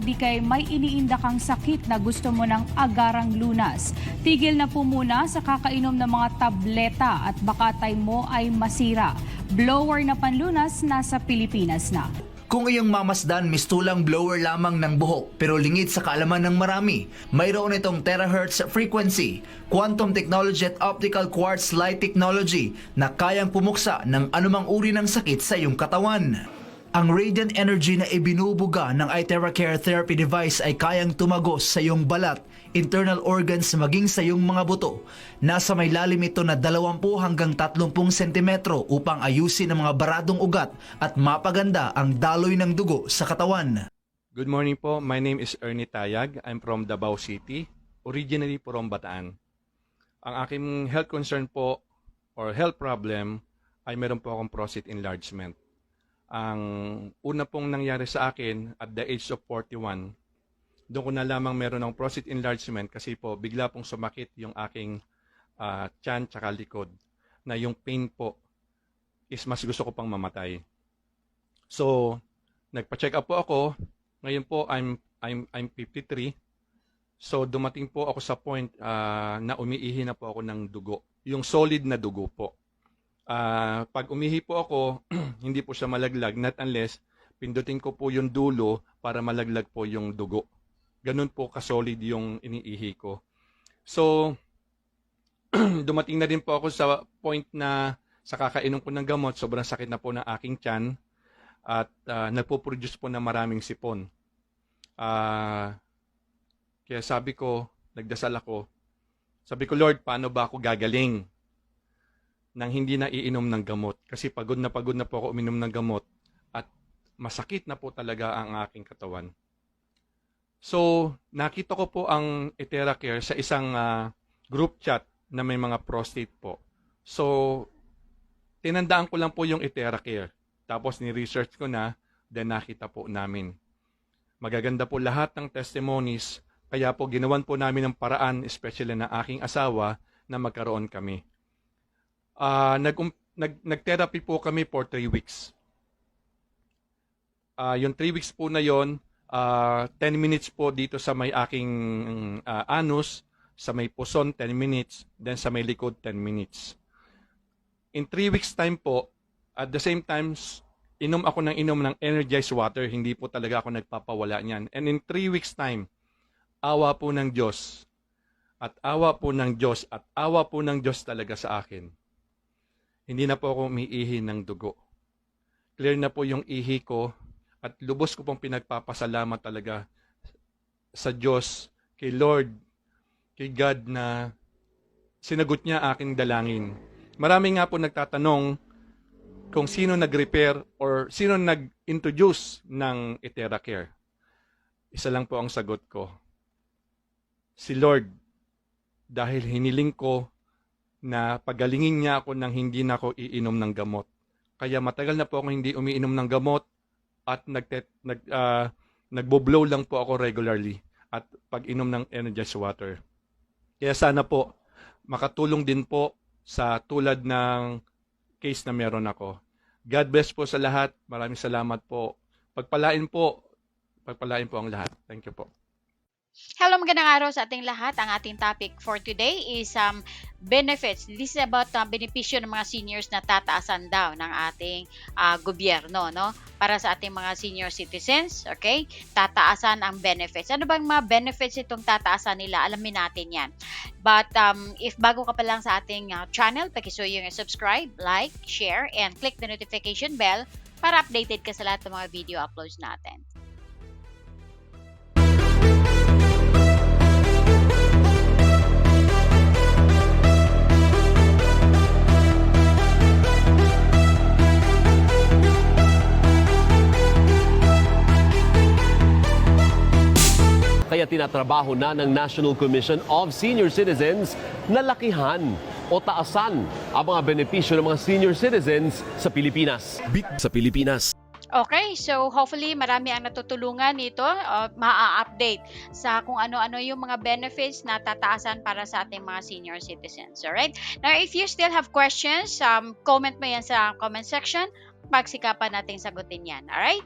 di kay may iniinda kang sakit na gusto mo ng agarang lunas. Tigil na po muna sa kakainom ng mga tableta at baka time mo ay masira. Blower na panlunas nasa Pilipinas na. Kung iyong mamasdan, mistulang blower lamang ng buhok pero lingid sa kaalaman ng marami, mayroon itong terahertz frequency, quantum technology at optical quartz light technology na kayang pumuksa ng anumang uri ng sakit sa iyong katawan. Ang radiant energy na ibinubuga ng iTeracare therapy device ay kayang tumagos sa iyong balat, internal organs maging sa iyong mga buto. Nasa may lalim ito na 20 hanggang 30 sentimetro upang ayusin ang mga baradong ugat at mapaganda ang daloy ng dugo sa katawan. Good morning po. My name is Ernie Tayag. I'm from Davao City, originally from Bataan. Ang aking health concern po or health problem ay meron po akong prostate enlargement. Ang una pong nangyari sa akin at the age of 41, doon ko na lamang meron ng prostate enlargement kasi po bigla pong sumakit yung aking tiyan tsaka likod na yung pain po is mas gusto ko pang mamatay. So, nagpa-check up po ako. Ngayon po I'm 53. So, dumating po ako sa point na umiihi na po ako ng dugo. Yung solid na dugo po. Pag umihi po ako, hindi po siya malaglag, not unless pindutin ko po yung dulo para malaglag po yung dugo. Ganun po kasolid yung iniihi ko. So, dumating na din po ako sa point na sa kakainom ko ng gamot, sobrang sakit na po ng aking tiyan at nagpo-produce po ng maraming sipon. Kaya sabi ko, nagdasal ako, sabi ko, Lord, paano ba ako gagaling nang hindi na iinom ng gamot? Kasi pagod na po ako uminom ng gamot at masakit na po talaga ang aking katawan. So, nakita ko po ang iTeracare sa isang group chat na may mga prostate po. So, tinandaan ko lang po yung iTeracare. Tapos ni-research ko na, then nakita po namin. Magaganda po lahat ng testimonies, kaya po ginawan po namin ng paraan, especially na aking asawa, na magkaroon kami. Nag-therapy po kami for 3 weeks. Yung 3 weeks po na yon, 10 minutes po dito sa may aking anus, sa may puson 10 minutes, then sa may likod 10 minutes. In 3 weeks time po, at the same time, inom ng energized water, hindi po talaga ako nagpapawala niyan. And in 3 weeks time, awa po ng Diyos, at awa po ng Diyos, at awa po ng Diyos talaga sa akin. Hindi na po ako umiihi ng dugo. Clear na po yung ihi ko at lubos ko pong pinagpapasalamat talaga sa Diyos, kay Lord, kay God na sinagot niya aking dalangin. Marami nga po nagtatanong kung sino nag-repair or sino nag-introduce ng iTeracare. Isa lang po ang sagot ko. Si Lord, dahil hiniling ko na pagalingin niya ako nang hindi na ako iinom ng gamot. Kaya matagal na po ako hindi umiinom ng gamot at nagbo-blow lang po ako regularly at pag-inom ng energized water. Kaya sana po makatulong din po sa tulad ng case na meron ako. God bless po sa lahat. Maraming salamat po. Pagpalain po ang lahat. Thank you po. Hello, magandang araw sa ating lahat. Ang ating topic for today is benefits. This is about benepisyo ng mga seniors na tataasan daw ng ating gobyerno, no? Para sa ating mga senior citizens, okay? Tataasan ang benefits. Ano bang mga benefits itong tataasan nila? Alamin natin yan. But if bago ka pa lang sa ating channel, pakisuyo yung subscribe, like, share, and click the notification bell para updated ka sa lahat ng mga video uploads natin. Kaya tinatrabaho na ng National Commission of Senior Citizens na lakihan o taasan ang mga benepisyo ng mga senior citizens sa Pilipinas. Okay, so hopefully marami ang natutulungan nito, maa-update sa kung ano-ano yung mga benefits na tataasan para sa ating mga senior citizens. Alright? Now, if you still have questions, comment mo yan sa comment section. Pagsikapan natin sagutin yan. Alright?